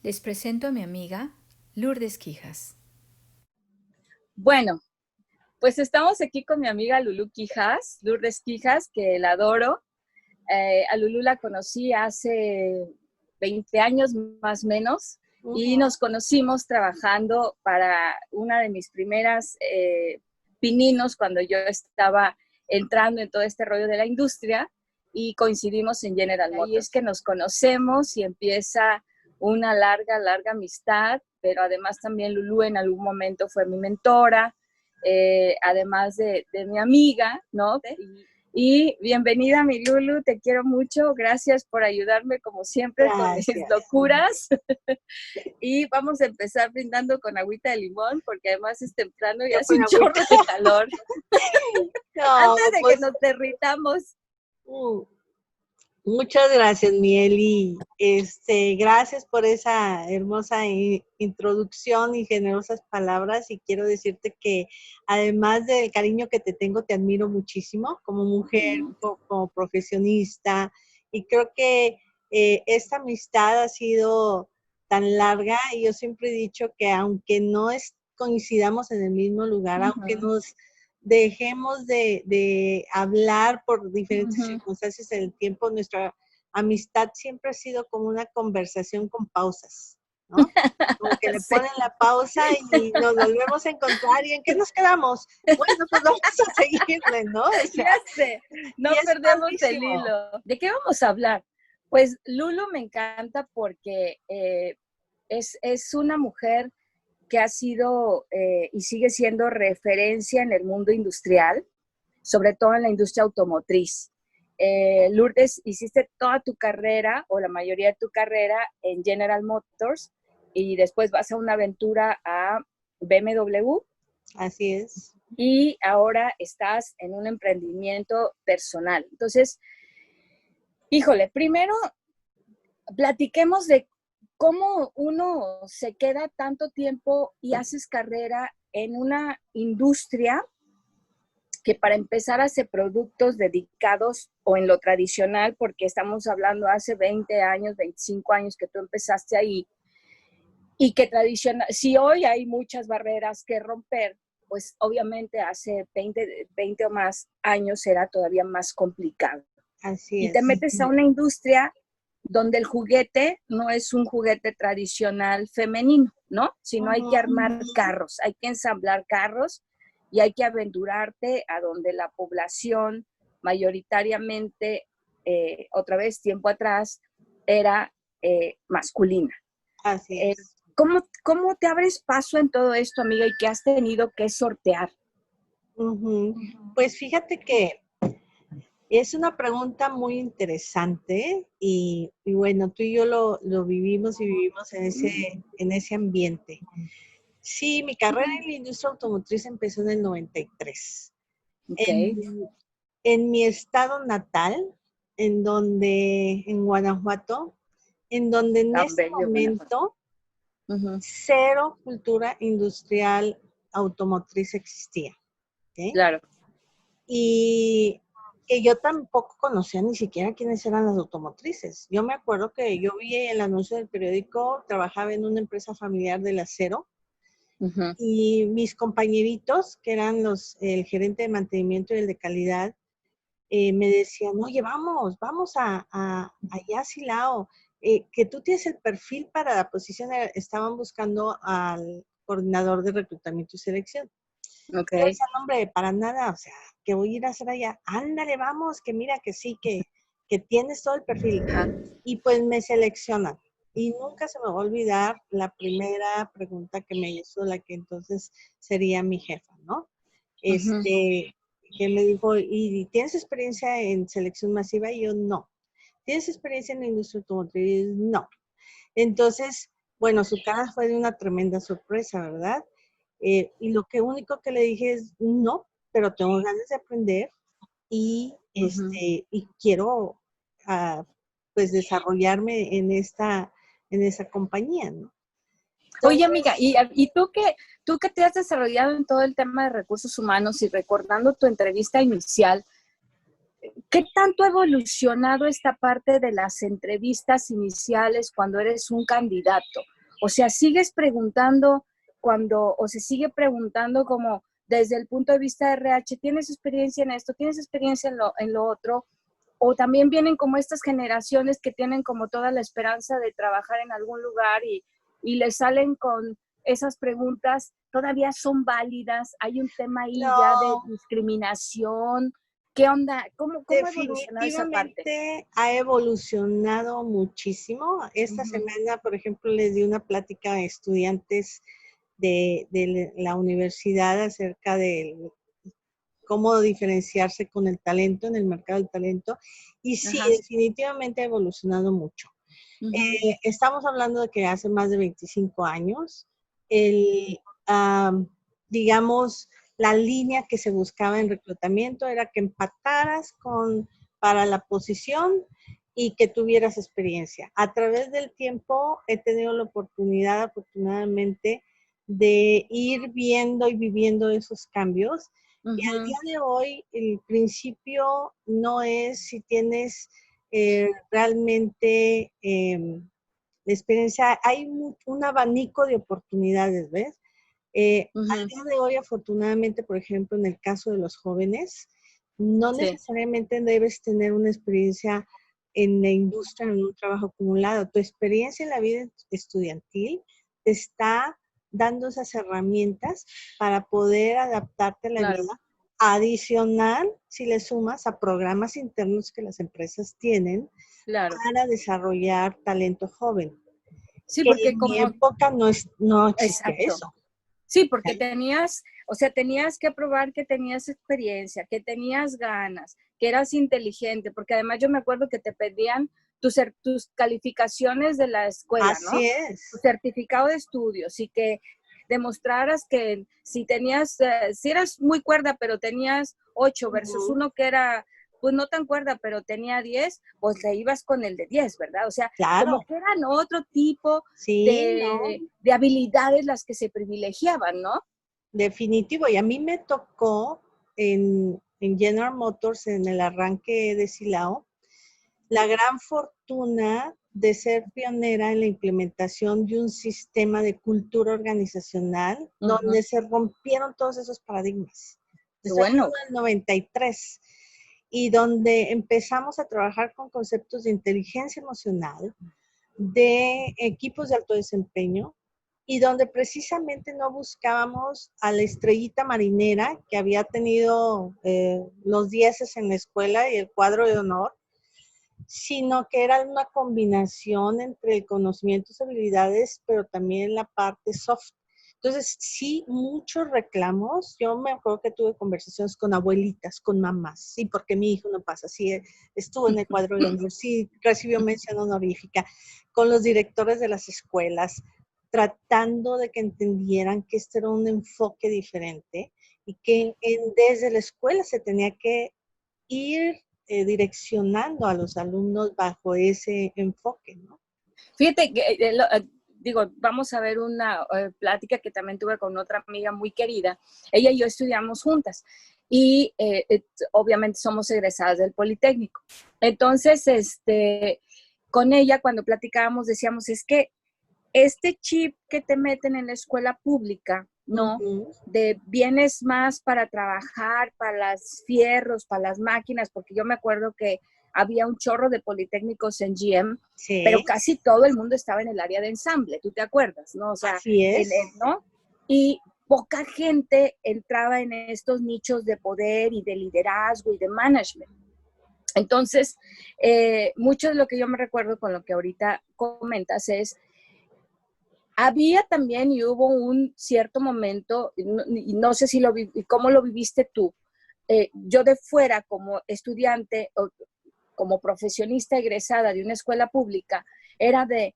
Les presento a mi amiga Lourdes Quijas. Bueno, pues estamos aquí con mi amiga Lulú Quijas, Lourdes Quijas, que la adoro. A Lulú la conocí hace 20 años más o menos y nos conocimos trabajando para una de mis primeras pininos cuando yo estaba entrando en todo este rollo de la industria y coincidimos en General Motors. Y es que nos conocemos y empieza una larga amistad, pero además también Lulú en algún momento fue mi mentora, además de mi amiga, ¿no? Y bienvenida, mi Lulu, te quiero mucho, gracias por ayudarme como siempre con mis locuras. Y vamos a empezar brindando con agüita de limón, porque además es temprano y hace un chorro de calor. No, antes de que nos derritamos. Muchas gracias, Mieli. Gracias por esa hermosa introducción y generosas palabras. Y quiero decirte que además del cariño que te tengo, te admiro muchísimo como mujer, como profesionista. Y creo que esta amistad ha sido tan larga. Y yo siempre he dicho que aunque no coincidamos en el mismo lugar, aunque nos dejemos de hablar por diferentes circunstancias en el tiempo, nuestra amistad siempre ha sido como una conversación con pausas, ¿no? Como que le ponen la pausa y nos volvemos a encontrar. ¿Y en qué nos quedamos? Bueno, pues vamos a seguirle, ¿no? O sea, ya sé, no perdemos el hilo. ¿De qué vamos a hablar? Pues Lulu me encanta porque es una mujer que ha sido y sigue siendo referencia en el mundo industrial, sobre todo en la industria automotriz. Lourdes, hiciste toda tu carrera, o la mayoría de tu carrera, en General Motors, y después vas a una aventura a BMW. Así es. Y ahora estás en un emprendimiento personal. Entonces, híjole, primero platiquemos de cómo uno se queda tanto tiempo y haces carrera en una industria que para empezar hace productos dedicados o en lo tradicional, porque estamos hablando hace 20 años, 25 años que tú empezaste ahí, y que tradicional, si hoy hay muchas barreras que romper, pues obviamente hace 20 o más años era todavía más complicado. Así es. Y te metes a una industria donde el juguete no es un juguete tradicional femenino, ¿no? Sino hay que armar carros, hay que ensamblar carros y hay que aventurarte a donde la población mayoritariamente, otra vez tiempo atrás, era masculina. Así es. ¿Cómo te abres paso en todo esto, amiga, y qué has tenido que sortear? Pues fíjate que es una pregunta muy interesante y bueno, tú y yo lo vivimos y vivimos en ese ambiente. Sí, mi carrera en la industria automotriz empezó en el 93. Okay. En mi estado natal, en Guanajuato, en donde en este momento cero cultura industrial automotriz existía. ¿Okay? Claro. Y que yo tampoco conocía ni siquiera quiénes eran las automotrices. Yo me acuerdo que yo vi el anuncio del periódico, trabajaba en una empresa familiar del acero, y mis compañeritos, que eran el gerente de mantenimiento y el de calidad, me decían, oye, vamos allá a Silao, que tú tienes el perfil para la posición. Estaban buscando al coordinador de reclutamiento y selección. Okay. Yo decía, hombre, para nada, o sea, que voy a ir a hacer allá. Ándale, vamos, que mira que sí, que tienes todo el perfil. Y pues me seleccionan. Y nunca se me va a olvidar la primera pregunta que me hizo, la que entonces sería mi jefa, ¿no? Que me dijo, ¿y tienes experiencia en selección masiva? Y yo, no. ¿Tienes experiencia en la industria automotriz? No. Entonces, bueno, su cara fue de una tremenda sorpresa, ¿verdad? Y lo único que le dije es, no, pero tengo ganas de aprender y quiero pues desarrollarme en esa compañía, ¿no? Entonces, oye, amiga, ¿y tú que te has desarrollado en todo el tema de recursos humanos y recordando tu entrevista inicial, ¿Qué tanto ha evolucionado esta parte de las entrevistas iniciales cuando eres un candidato? O sea, ¿sigues preguntando o se sigue preguntando como desde el punto de vista de RH, ¿tienes experiencia en esto? ¿Tienes experiencia en lo otro? O también vienen como estas generaciones que tienen como toda la esperanza de trabajar en algún lugar y les salen con esas preguntas, ¿todavía son válidas? ¿Hay un tema ahí ya de No, discriminación? ¿Qué onda? ¿Cómo ha evolucionado esa parte? definitivamente ha evolucionado muchísimo. Esta Ujú. semana, por ejemplo, les di una plática a estudiantes de la universidad acerca de cómo diferenciarse con el talento en el mercado del talento. Y sí, Ajá. definitivamente ha evolucionado mucho. Ujú. Estamos hablando de que hace más de 25 años, el, digamos, la línea que se buscaba en reclutamiento era que empataras para la posición y que tuvieras experiencia. A través del tiempo he tenido la oportunidad, afortunadamente, de ir viendo y viviendo esos cambios. Y al Ujú. día de hoy, el principio no es si tienes realmente la experiencia, hay un abanico de oportunidades, ¿ves? Al Ujú. día de hoy, afortunadamente, por ejemplo, en el caso de los jóvenes, no Sí, necesariamente debes tener una experiencia en la industria, en un trabajo acumulado. Tu experiencia en la vida estudiantil te está dando esas herramientas para poder adaptarte a la claro, vida. Adicional, si le sumas a programas internos que las empresas tienen claro. para desarrollar talento joven, Sí, que porque en mi como, época no existía exacto. eso. Sí, porque tenías, o sea, tenías que probar que tenías experiencia, que tenías ganas, que eras inteligente, porque además yo me acuerdo que te pedían tus calificaciones de la escuela, ¿no? Así Tu es. certificado de estudios y que demostraras que si tenías, si eras muy cuerda, pero tenías 8 versus Ujú. uno que era, pues no tan cuerda, pero tenía 10, pues le ibas con el de 10, ¿verdad? O sea, como Claro, que eran otro tipo sí, no, de habilidades las que se privilegiaban, ¿no? definitivo. Y a mí me tocó en General Motors, en el arranque de Silao, la gran fortuna de ser pionera en la implementación de un sistema de cultura organizacional Ujú. donde se rompieron todos esos paradigmas. Qué Estoy bueno. hablando del 93 y donde empezamos a trabajar con conceptos de inteligencia emocional, de equipos de alto desempeño y donde precisamente no buscábamos a la estrellita marinera que había tenido los dieces en la escuela y el cuadro de honor, sino que era una combinación entre el conocimiento y habilidades, pero también la parte soft. Entonces, sí, muchos reclamos. Yo me acuerdo que tuve conversaciones con abuelitas, con mamás, sí, porque mi hijo no pasa, sí, estuvo en el cuadro de honor, sí, recibió mención honorífica, con los directores de las escuelas, tratando de que entendieran que este era un enfoque diferente y que desde la escuela se tenía que ir direccionando a los alumnos bajo ese enfoque, ¿no? Fíjate que, digo, vamos a ver una plática que también tuve con otra amiga muy querida. Ella y yo estudiamos juntas y obviamente somos egresadas del Politécnico. Entonces, con ella cuando platicábamos decíamos, es que este chip que te meten en la escuela pública, ¿no? Ujú. De vienes más para trabajar, para los fierros, para las máquinas, porque yo me acuerdo que había un chorro de politécnicos en GM, pero Sí, casi todo el mundo estaba en el área de ensamble, ¿tú te acuerdas, no? O sea, así es. ¿no? Y poca gente entraba en estos nichos de poder y de liderazgo y de management. Entonces, mucho de lo que yo me recuerdo con lo que ahorita comentas es había también y hubo un cierto momento, y no sé si cómo lo viviste tú, yo de fuera como estudiante o como profesionista egresada de una escuela pública, era de,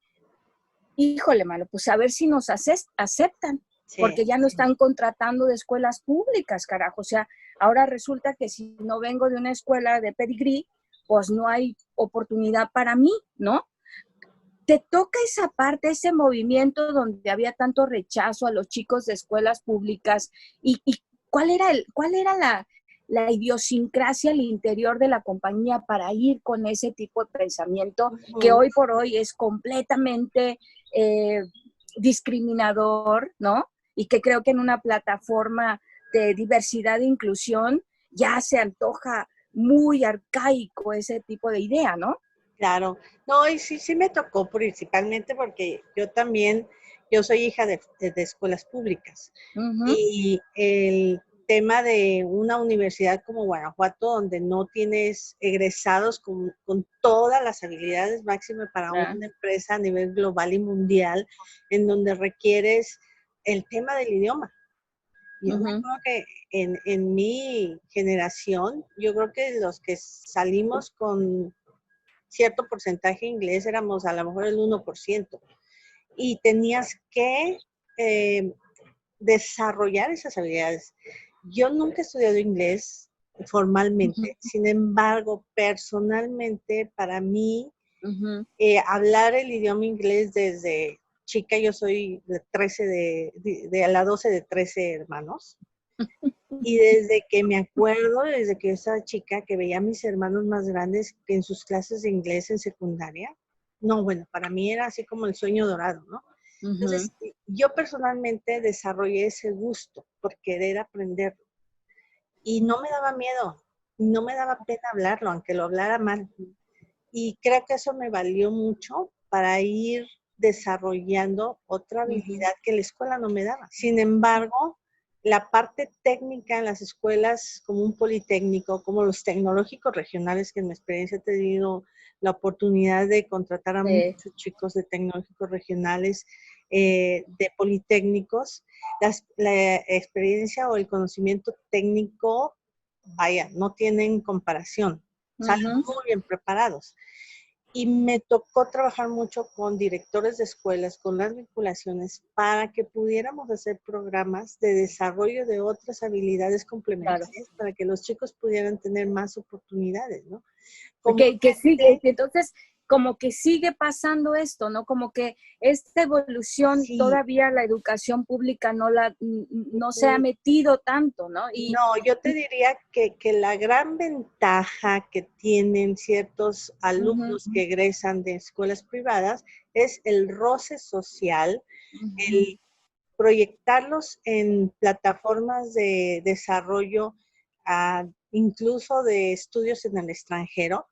híjole, mano, pues a ver si nos aceptan, Sí, porque ya no están contratando de escuelas públicas, carajo. O sea, ahora resulta que si no vengo de una escuela de pedigrí, pues no hay oportunidad para mí, ¿no? ¿Te toca esa parte, ese movimiento donde había tanto rechazo a los chicos de escuelas públicas? ¿Y cuál era la idiosincrasia al interior de la compañía para ir con ese tipo de pensamiento que hoy por hoy es completamente discriminador, ¿no? Y que creo que en una plataforma de diversidad e inclusión ya se antoja muy arcaico ese tipo de idea, ¿no? Claro, no, y sí me tocó principalmente porque yo soy hija de escuelas públicas y el tema de una universidad como Guanajuato, donde no tienes egresados con todas las habilidades máximas para una empresa a nivel global y mundial, en donde requieres el tema del idioma. Yo me acuerdo que en mi generación, yo creo que los que salimos con cierto porcentaje de inglés éramos a lo mejor el 1%. Y tenías que desarrollar esas habilidades. Yo nunca he estudiado inglés formalmente, sin embargo, personalmente, para mí, hablar el idioma inglés desde chica, yo soy de 13 de la 12 de 13 hermanos. Y desde que me acuerdo, desde que yo estaba chica, que veía a mis hermanos más grandes que en sus clases de inglés en secundaria, no, bueno, para mí era así como el sueño dorado, ¿no? Entonces, yo personalmente desarrollé ese gusto por querer aprenderlo. Y no me daba miedo, no me daba pena hablarlo, aunque lo hablara mal. Y creo que eso me valió mucho para ir desarrollando otra habilidad que la escuela no me daba. Sin embargo, la parte técnica en las escuelas, como un politécnico, como los tecnológicos regionales, que en mi experiencia he tenido la oportunidad de contratar a muchos chicos de tecnológicos regionales, de politécnicos, la experiencia o el conocimiento técnico, vaya, no tienen comparación. Salen muy bien preparados. Y me tocó trabajar mucho con directores de escuelas, con las vinculaciones, para que pudiéramos hacer programas de desarrollo de otras habilidades complementarias para que los chicos pudieran tener más oportunidades, ¿no? Que sigue, entonces, como que sigue pasando esto, ¿no? Como que esta evolución todavía la educación pública no se ha metido tanto, ¿no? No, yo te diría que la gran ventaja que tienen ciertos alumnos que egresan de escuelas privadas es el roce social, el proyectarlos en plataformas de desarrollo, incluso de estudios en el extranjero,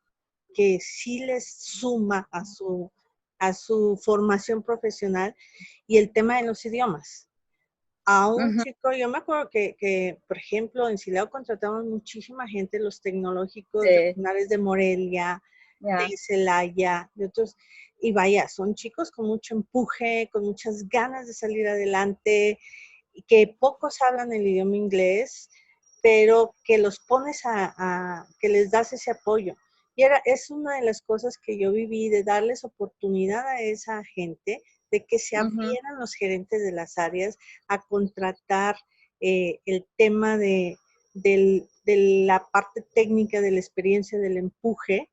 que sí les suma a su formación profesional, y el tema de los idiomas. A un chico, yo me acuerdo que, por ejemplo, en Silao contratamos muchísima gente, los tecnológicos regionales de Morelia, de Celaya, de otros, y vaya, son chicos con mucho empuje, con muchas ganas de salir adelante, y que pocos hablan el idioma inglés, pero que los pones que les das ese apoyo. Y es una de las cosas que yo viví, de darles oportunidad a esa gente, de que se abrieran los gerentes de las áreas a contratar el tema de la parte técnica, de la experiencia, del empuje,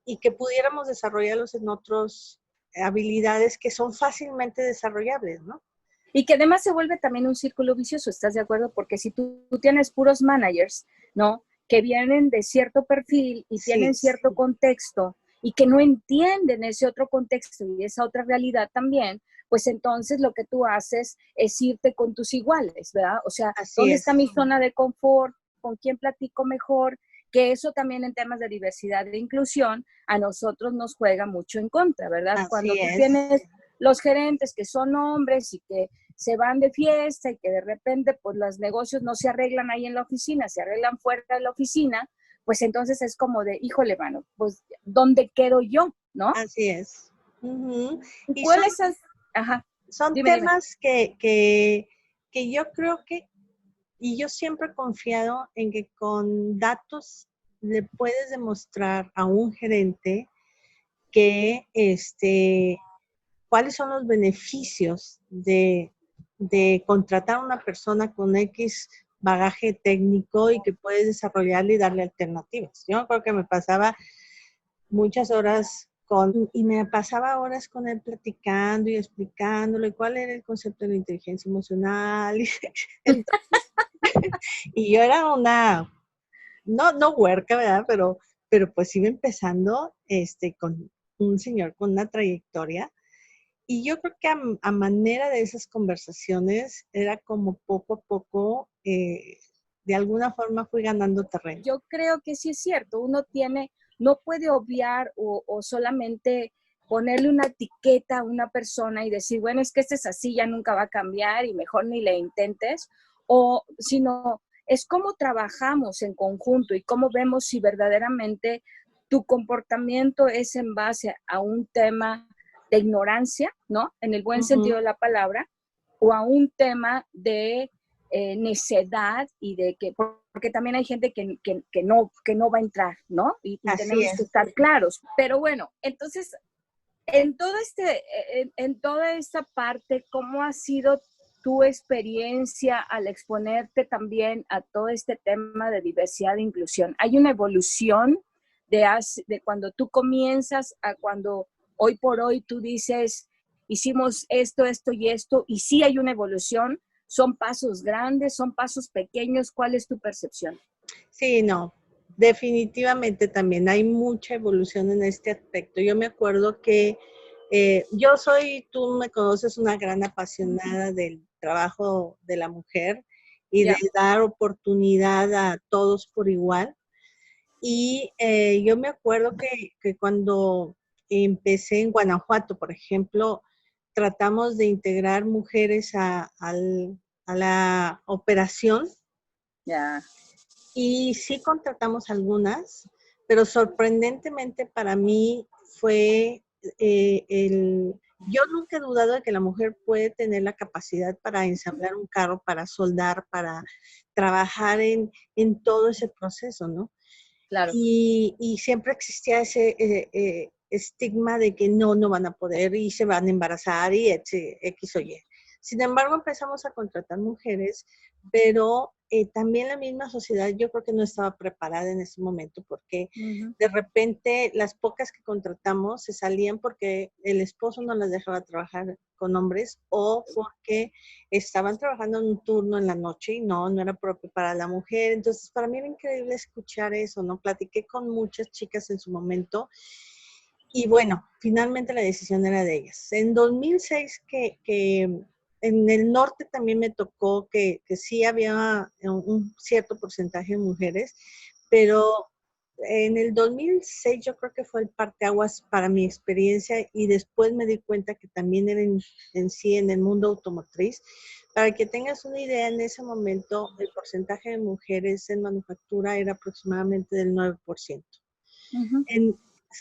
y que pudiéramos desarrollarlos en otras habilidades que son fácilmente desarrollables, ¿no? Y que además se vuelve también un círculo vicioso, ¿estás de acuerdo? Porque si tú tienes puros managers, ¿no? Que vienen de cierto perfil y tienen cierto contexto y que no entienden ese otro contexto y esa otra realidad también, pues entonces lo que tú haces es irte con tus iguales, ¿verdad? O sea, ¿dónde está mi zona de confort? ¿Con quién platico mejor? Que eso también en temas de diversidad e inclusión a nosotros nos juega mucho en contra, ¿verdad? Cuando tú tienes los gerentes que son hombres y que se van de fiesta y que de repente pues los negocios no se arreglan ahí en la oficina, se arreglan fuera de la oficina, pues entonces es como de, híjole, mano, pues ¿dónde quedo yo? ¿No? Así es. Y ¿Cuáles son temas que yo creo que, y yo siempre he confiado en que con datos le puedes demostrar a un gerente que cuáles son los beneficios de contratar a una persona con X bagaje técnico y que puedes desarrollarle y darle alternativas. Yo me acuerdo que me pasaba muchas horas y me pasaba horas con él platicando y explicándole cuál era el concepto de la inteligencia emocional. Entonces, y yo era una no huerca, ¿verdad? Pero pues iba empezando con un señor con una trayectoria. Y yo creo que a manera de esas conversaciones era como poco a poco, de alguna forma fui ganando terreno. Yo creo que sí es cierto, no puede obviar o solamente ponerle una etiqueta a una persona y decir, bueno, es que este es así, ya nunca va a cambiar y mejor ni le intentes, sino es cómo trabajamos en conjunto y cómo vemos si verdaderamente tu comportamiento es en base a un tema de ignorancia, ¿no? En el buen sentido de la palabra, o a un tema de necedad y de que, porque también hay gente que no va a entrar, ¿no? Y tenemos que estar claros. Pero bueno, entonces, en toda esta parte, ¿cómo ha sido tu experiencia al exponerte también a todo este tema de diversidad e inclusión? ¿Hay una evolución de cuando tú comienzas a cuando hoy por hoy tú dices, hicimos esto, esto y esto, y sí hay una evolución? ¿Son pasos grandes? ¿Son pasos pequeños? ¿Cuál es tu percepción? Sí, no, definitivamente también hay mucha evolución en este aspecto. Yo me acuerdo que tú me conoces, una gran apasionada del trabajo de la mujer y de dar oportunidad a todos por igual. Y yo me acuerdo que cuando empecé en Guanajuato, por ejemplo, tratamos de integrar mujeres a la operación. Ya. Y sí contratamos algunas, pero sorprendentemente para mí fue yo nunca he dudado de que la mujer puede tener la capacidad para ensamblar un carro, para soldar, para trabajar en todo ese proceso, ¿no? Claro. Y siempre existía ese estigma de que no van a poder y se van a embarazar y X o Y. Sin embargo, empezamos a contratar mujeres, pero también la misma sociedad yo creo que no estaba preparada en ese momento porque de repente las pocas que contratamos se salían porque el esposo no las dejaba trabajar con hombres o porque estaban trabajando en un turno en la noche y no era propio para la mujer. Entonces, para mí era increíble escuchar eso, ¿no? Platiqué con muchas chicas en su momento y bueno, finalmente la decisión era de ellas. En 2006 que en el norte también me tocó que sí había un cierto porcentaje de mujeres, pero en el 2006 yo creo que fue el parteaguas para mi experiencia y después me di cuenta que también era en sí en el mundo automotriz. Para que tengas una idea, en ese momento el porcentaje de mujeres en manufactura era aproximadamente del 9%.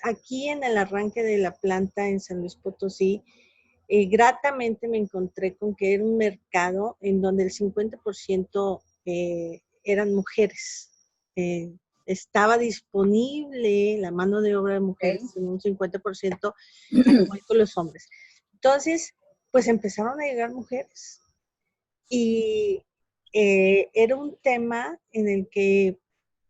Aquí en el arranque de la planta en San Luis Potosí, gratamente me encontré con que era un mercado en donde el 50% eran mujeres. Estaba disponible la mano de obra de mujeres en un 50%, al igual que los hombres. Entonces, pues empezaron a llegar mujeres. Y era un tema en el que,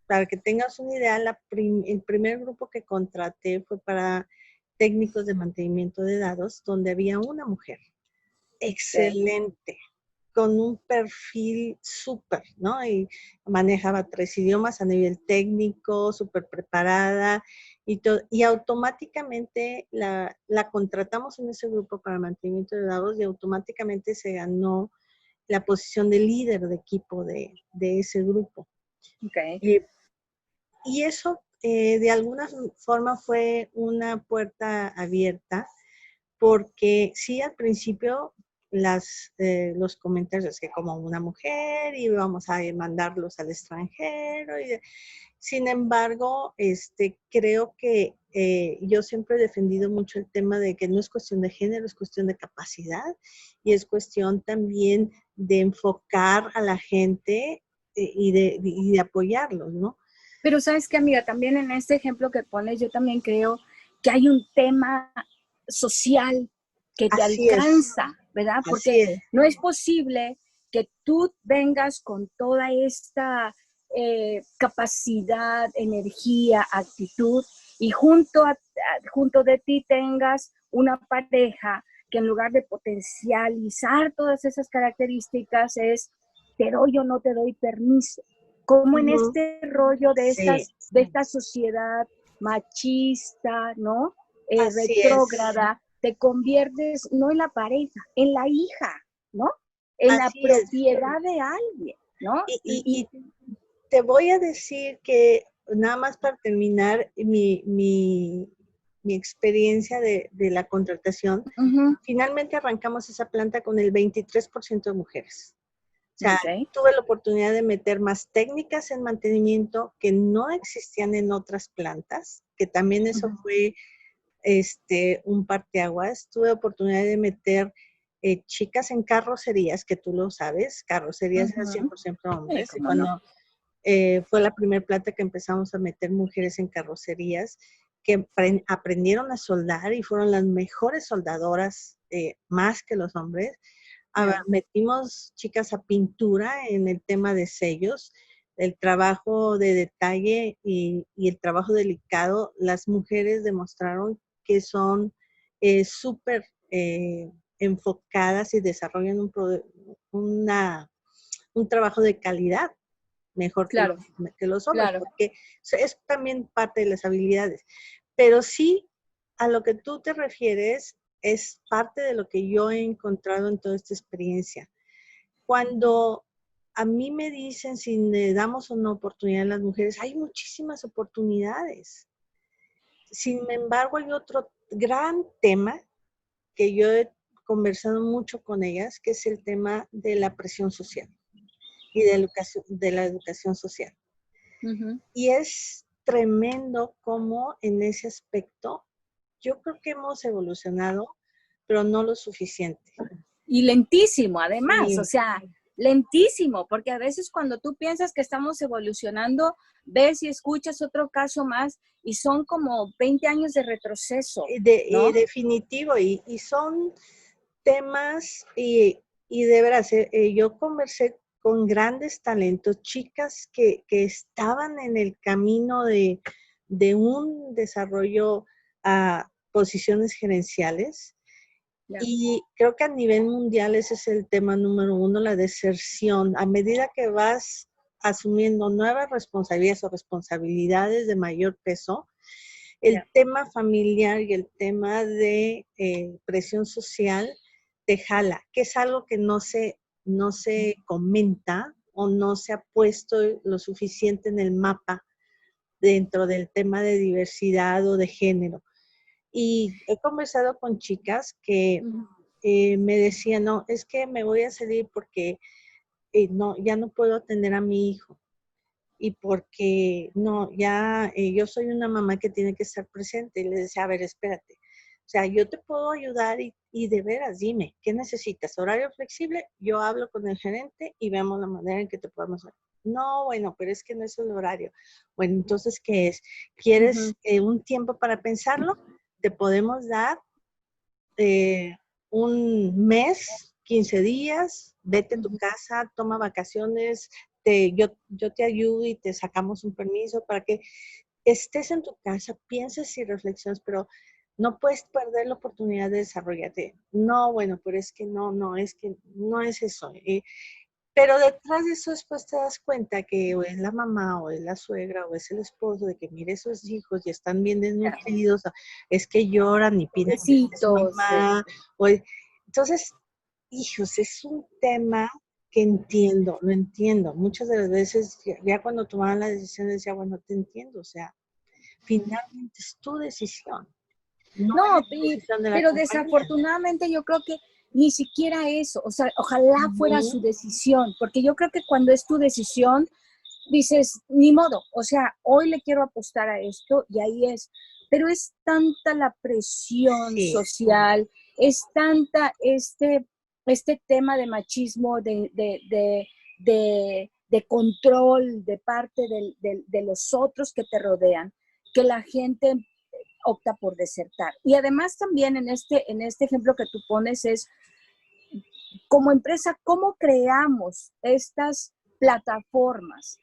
para que tengas una idea, el primer grupo que contraté fue para técnicos de mantenimiento de datos, donde había una mujer excelente, con un perfil súper, ¿no? Y manejaba 3 idiomas a nivel técnico, súper preparada, y automáticamente la contratamos en ese grupo para mantenimiento de datos y automáticamente se ganó la posición de líder de equipo de ese grupo. Y eso de alguna forma fue una puerta abierta porque sí, al principio los comentarios que como una mujer y vamos a mandarlos al extranjero. Sin embargo, creo que yo siempre he defendido mucho el tema de que no es cuestión de género, es cuestión de capacidad y es cuestión también de enfocar a la gente y de apoyarlos, ¿no? Pero sabes qué, amiga, también en este ejemplo que pones, yo también creo que hay un tema social que te alcanza, ¿verdad? Porque no es posible que tú vengas con toda esta capacidad, energía, actitud y junto de ti tengas una pareja que en lugar de potencializar todas esas características es te doy o no te doy permiso. como en Ujú. este rollo de Sí, esta sociedad machista, ¿no? así es, Retrógrada, te conviertes no en la pareja, en la hija, ¿no? En la así es. propiedad de alguien, ¿no? Y, y, y te voy a decir que nada más para terminar mi experiencia de la contratación, Ujú, finalmente arrancamos esa planta con el 23% de mujeres. O sea, ok, tuve la oportunidad de meter más técnicas en mantenimiento que no existían en otras plantas, que también eso ujú, fue un parteaguas. Tuve oportunidad de meter chicas en carrocerías, que tú lo sabes, carrocerías eran ujú. 100% Sí, hombres. Y cómo no. cuando fue la primera planta que empezamos a meter mujeres en carrocerías, que aprendieron a soldar y fueron las mejores soldadoras, más que los hombres. Yeah. Metimos chicas a pintura en el tema de sellos, el trabajo de detalle y el trabajo delicado. Las mujeres demostraron que son súper enfocadas y desarrollan un trabajo de calidad mejor Claro, que los hombres, claro. porque es también parte de las habilidades. Pero sí, a lo que tú te refieres es parte de lo que yo he encontrado en toda esta experiencia. Cuando a mí me dicen si le damos una oportunidad a las mujeres, hay muchísimas oportunidades. Sin embargo, hay otro gran tema que yo he conversado mucho con ellas, que es el tema de la presión social y de la educación social. Ujú. Y es tremendo cómo en ese aspecto yo creo que hemos evolucionado, pero no lo suficiente. Y lentísimo, además, o Sí, sea, lentísimo, porque a veces cuando tú piensas que estamos evolucionando, ves y escuchas otro caso más y son como 20 años de retroceso, ¿no? definitivo, y son temas, y de veras, yo conversé con grandes talentos, chicas que estaban en el camino de un desarrollo a posiciones gerenciales. Ya. Y creo que a nivel mundial ese es el tema número uno, la deserción. A medida que vas asumiendo nuevas responsabilidades o responsabilidades de mayor peso, el Ya. tema familiar y el tema de presión social te jala, que es algo que no se comenta o no se ha puesto lo suficiente en el mapa dentro del tema de diversidad o de género. Y he conversado con chicas que Ujú. me decían, no, es que me voy a salir porque no, ya no puedo atender a mi hijo. Y porque no, ya yo soy una mamá que tiene que estar presente. Y le decía, a ver, espérate. O sea, yo te puedo ayudar y de veras, dime, ¿qué necesitas? ¿Horario flexible? Yo hablo con el gerente y vemos la manera en que te podemos ayudar. No, bueno, pero es que no es el horario. Bueno, entonces, ¿qué es? ¿Quieres Ujú. un tiempo para pensarlo? Te podemos dar eh, un mes, 15 días, vete a tu Ujú. casa, toma vacaciones, yo te ayudo y te sacamos un permiso para que estés en tu casa, pienses y reflexiones, pero no puedes perder la oportunidad de desarrollarte. No, bueno, pero es que no, es que no es eso. Pero detrás de eso después te das cuenta que o es la mamá o es la suegra o es el esposo de que mire esos hijos y están bien Ya. desnutridos, es que lloran y piden que esté su Pobrecitos. mamá. Entonces, hijos, es un tema que entiendo, lo entiendo. Muchas de las veces, ya cuando tomaban la decisión, decía, bueno, te entiendo, o sea, finalmente es tu decisión, no es No, la decisión de la pero compañía. desafortunadamente yo creo que ni siquiera eso, o sea, ojalá fuera su Ujú. decisión, porque yo creo que cuando es tu decisión, dices, ni modo, o sea, hoy le quiero apostar a esto y ahí es, pero es tanta la presión Sí, social, es tanta este tema de machismo, de control de parte de los otros que te rodean, que la gente opta por desertar. Y además también en este ejemplo que tú pones es, como empresa, ¿cómo creamos estas plataformas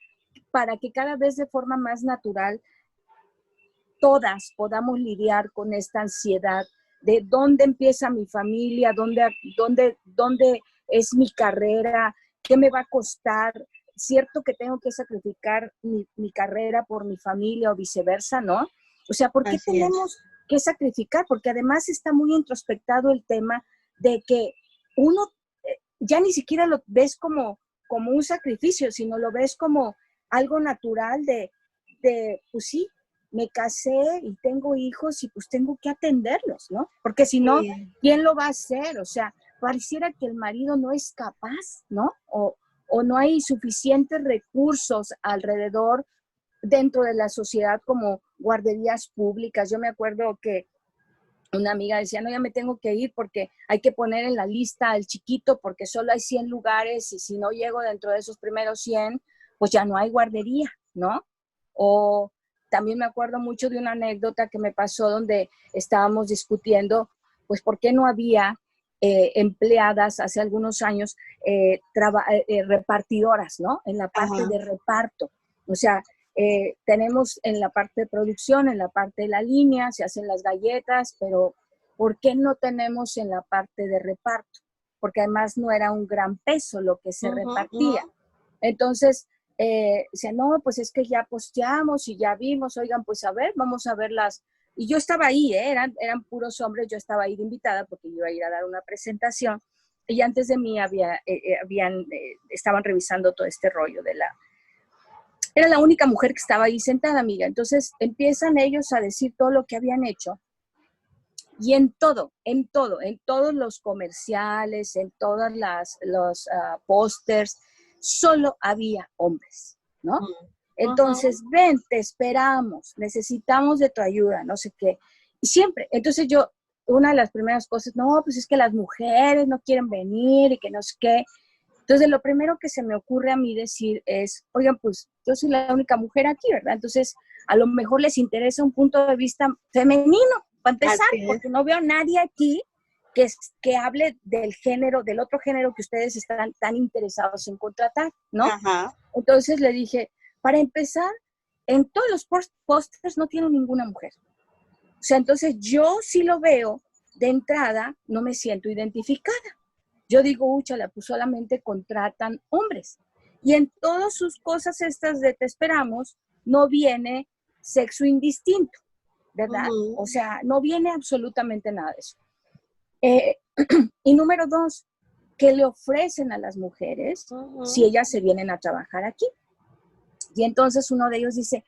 para que cada vez de forma más natural todas podamos lidiar con esta ansiedad de dónde empieza mi familia, dónde es mi carrera, qué me va a costar cierto que tengo que sacrificar mi carrera por mi familia o viceversa, ¿no? O sea, ¿por qué Así es. tenemos que sacrificar? Porque además está muy introspectado el tema de que uno ya ni siquiera lo ves como un sacrificio, sino lo ves como algo natural pues sí, me casé y tengo hijos y pues tengo que atenderlos, ¿no? Porque si no, Sí. ¿quién lo va a hacer? O sea, pareciera que el marido no es capaz, ¿no? O no hay suficientes recursos alrededor dentro de la sociedad como guarderías públicas. Yo me acuerdo que una amiga decía, no, ya me tengo que ir porque hay que poner en la lista al chiquito porque solo hay 100 lugares y si no llego dentro de esos primeros 100, pues ya no hay guardería, ¿no? O también me acuerdo mucho de una anécdota que me pasó donde estábamos discutiendo, pues, ¿por qué no había empleadas hace algunos años repartidoras, ¿no? En la parte Ajá. de reparto. O sea, tenemos en la parte de producción, en la parte de la línea, se hacen las galletas, pero ¿por qué no tenemos en la parte de reparto? Porque además no era un gran peso lo que se Ujú, ujú. repartía. Entonces, decía, no, pues es que ya posteamos y ya vimos, oigan, pues a ver, vamos a verlas. Y yo estaba ahí, eran puros hombres, yo estaba ahí de invitada porque yo iba a ir a dar una presentación. Y antes de mí estaban revisando todo este rollo era la única mujer que estaba ahí sentada, amiga. Entonces empiezan ellos a decir todo lo que habían hecho y en todos los comerciales, en todas los pósters, solo había hombres, ¿no? Ujú. Entonces, ven, te esperamos, necesitamos de tu ayuda, no sé qué. Y siempre, entonces una de las primeras cosas, no, pues es que las mujeres no quieren venir y que no sé qué. Entonces, lo primero que se me ocurre a mí decir es, oigan, pues yo soy la única mujer aquí, ¿verdad? Entonces, a lo mejor les interesa un punto de vista femenino, para empezar, Así es. porque no veo a nadie aquí que hable del género, del otro género que ustedes están tan interesados en contratar, ¿no? Ajá. Entonces le dije, para empezar, en todos los pósters no tiene ninguna mujer. O sea, entonces yo sí lo veo de entrada, no me siento identificada. Yo digo, úchala, pues solamente contratan hombres. Y en todas sus cosas estas de te esperamos, no viene sexo indistinto, ¿verdad? Ujú, O sea, no viene absolutamente nada de eso. Eh, y número dos, ¿qué le ofrecen a las mujeres si ujú. ellas se vienen a trabajar aquí? Y entonces uno de ellos dice,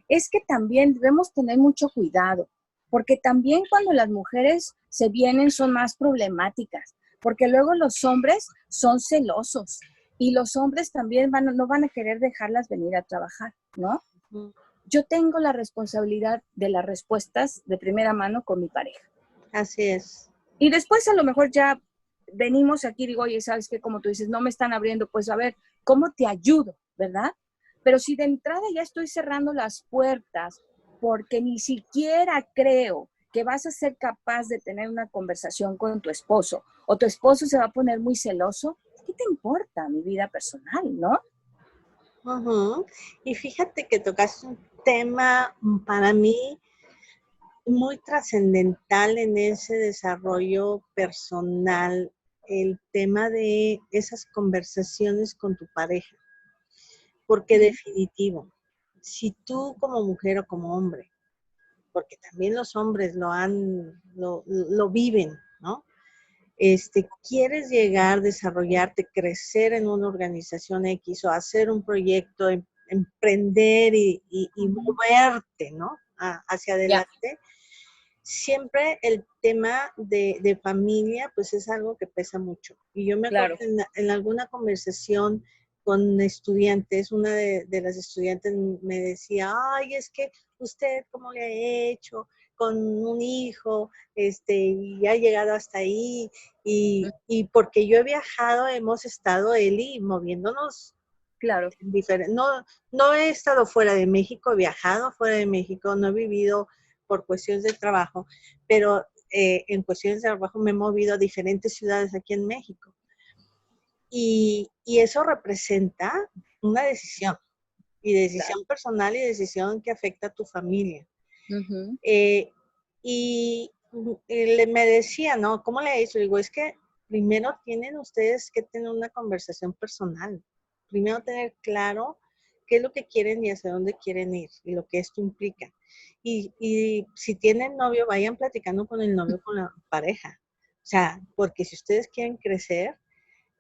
es que también debemos tener mucho cuidado, porque también cuando las mujeres se vienen son más problemáticas, porque luego los hombres son celosos y los hombres también no van a querer dejarlas venir a trabajar, ¿no? Ujú. Yo tengo la responsabilidad de las respuestas de primera mano con mi pareja. Así es. Y después a lo mejor ya venimos aquí y digo, oye, ¿sabes qué? Como tú dices, no me están abriendo, pues a ver, ¿cómo te ayudo? ¿Verdad? Pero si de entrada ya estoy cerrando las puertas porque ni siquiera creo que vas a ser capaz de tener una conversación con tu esposo o tu esposo se va a poner muy celoso, ¿qué te importa mi vida personal, no? Ujú. Y fíjate que tocaste un tema para mí muy trascendental en ese desarrollo personal, el tema de esas conversaciones con tu pareja, porque Uh-huh. definitivo, si tú como mujer o como hombre, porque también los hombres lo viven, ¿no? Quieres llegar, desarrollarte, crecer en una organización X o hacer un proyecto, emprender y Uh-huh. moverte, ¿no? Hacia Ya, adelante. Siempre el tema de familia, pues es algo que pesa mucho. Y yo me acuerdo claro. en alguna conversación con estudiantes, una de las estudiantes me decía, ay, es que usted cómo le ha hecho con un hijo, y ha llegado hasta ahí, y porque yo he viajado, hemos estado, Eli, moviéndonos Claro, diferente. No, no he estado fuera de México, he viajado fuera de México, no he vivido por cuestiones de trabajo, pero en cuestiones de trabajo me he movido a diferentes ciudades aquí en México. Y eso representa una decisión, y claro. decisión personal y decisión que afecta a tu familia. Uh-huh. Eh, y me decía, ¿no? ¿Cómo le he dicho? Digo, es que primero tienen ustedes que tener una conversación personal. primero tener claro qué es lo que quieren y hacia dónde quieren ir y lo que esto implica. Y si tienen novio, vayan platicando con el novio, con la pareja. O sea, porque si ustedes quieren crecer,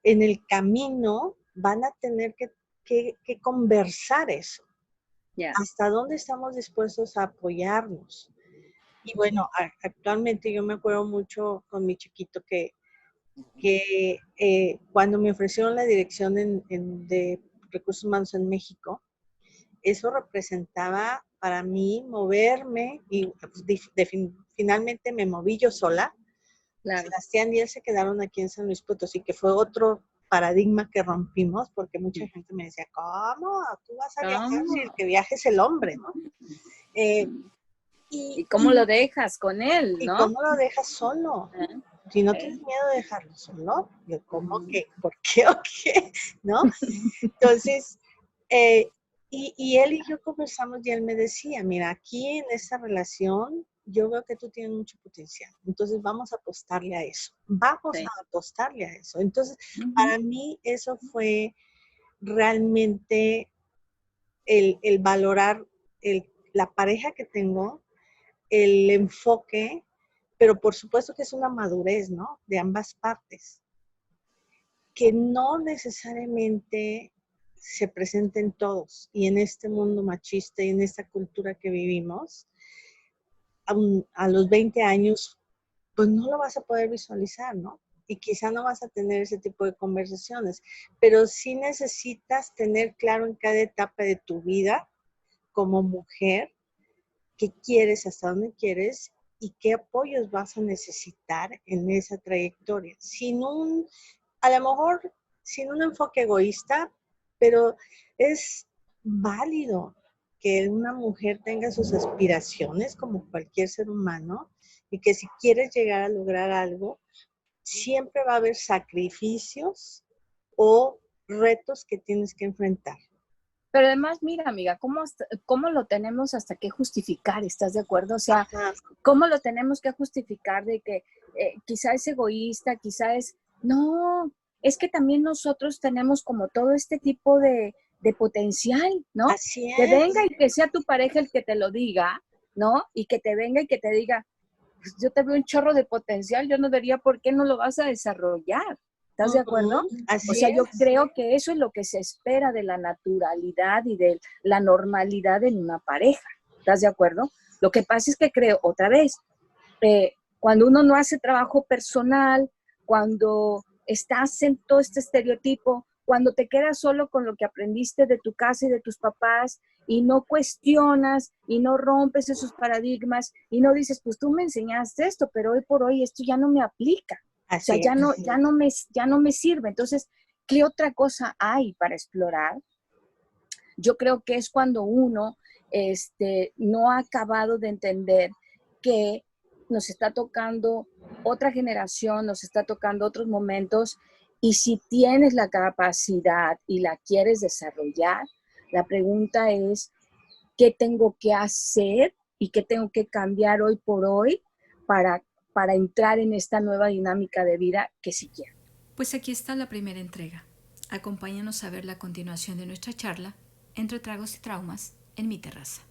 en el camino van a tener que conversar eso. Ya. ¿Hasta dónde estamos dispuestos a apoyarnos? Y bueno, actualmente yo me acuerdo mucho con mi chiquito que cuando me ofrecieron la dirección de Recursos Humanos en México, eso representaba para mí moverme y pues, finalmente me moví yo sola. Claro. Sebastián y él se quedaron aquí en San Luis Potosí, que fue otro paradigma que rompimos, porque mucha gente me decía, ¿cómo? Tú vas a viajar si el que viaja es el hombre, ¿no? ¿Y cómo lo dejas con él, ¿Y no? cómo lo dejas solo? Si no tienes miedo de dejarlo solo, ¿cómo que? ¿Por qué o qué? ¿No? Entonces, y él y yo conversamos y él me decía, mira, aquí en esta relación yo veo que tú tienes mucho potencial, entonces vamos a apostarle a eso, a apostarle a eso. Entonces, para mí eso fue realmente el valorar la pareja que tengo, el enfoque, pero por supuesto que es una madurez, ¿no? De ambas partes, que no necesariamente se presenten todos. Y en este mundo machista y en esta cultura que vivimos, a los 20 años, pues no lo vas a poder visualizar, ¿no? Y quizá no vas a tener ese tipo de conversaciones, pero sí necesitas tener claro en cada etapa de tu vida como mujer qué quieres, hasta dónde quieres y qué apoyos vas a necesitar en esa trayectoria. A lo mejor sin un enfoque egoísta, pero es válido que una mujer tenga sus aspiraciones como cualquier ser humano y que si quieres llegar a lograr algo, siempre va a haber sacrificios o retos que tienes que enfrentar. Pero además, mira, amiga, ¿cómo lo tenemos hasta que justificar? ¿Estás de acuerdo? O sea, ¿cómo lo tenemos que justificar de que quizá es egoísta, quizá es... No, es que también nosotros tenemos como todo este tipo de potencial, ¿no? Así es. Que venga y que sea tu pareja el que te lo diga, ¿no? Y que te venga y que te diga, pues yo te veo un chorro de potencial, yo no vería por qué no lo vas a desarrollar. ¿Estás de acuerdo? Así o sea, es. yo creo que eso es lo que se espera de la naturalidad y de la normalidad en una pareja. ¿Estás de acuerdo? Lo que pasa es que creo, otra vez, cuando uno no hace trabajo personal, cuando estás en todo este estereotipo, cuando te quedas solo con lo que aprendiste de tu casa y de tus papás y no cuestionas y no rompes esos paradigmas y no dices, pues tú me enseñaste esto, pero hoy por hoy esto ya no me aplica. Así o sea, ya no me sirve. Entonces, ¿qué otra cosa hay para explorar? Yo creo que es cuando uno no ha acabado de entender que nos está tocando otra generación, nos está tocando otros momentos, y si tienes la capacidad y la quieres desarrollar, la pregunta es, ¿qué tengo que hacer y qué tengo que cambiar hoy por hoy para entrar en esta nueva dinámica de vida que sí quiero? Pues aquí está la primera entrega. Acompáñanos a ver la continuación de nuestra charla, Entre Tragos y Traumas, en mi terraza.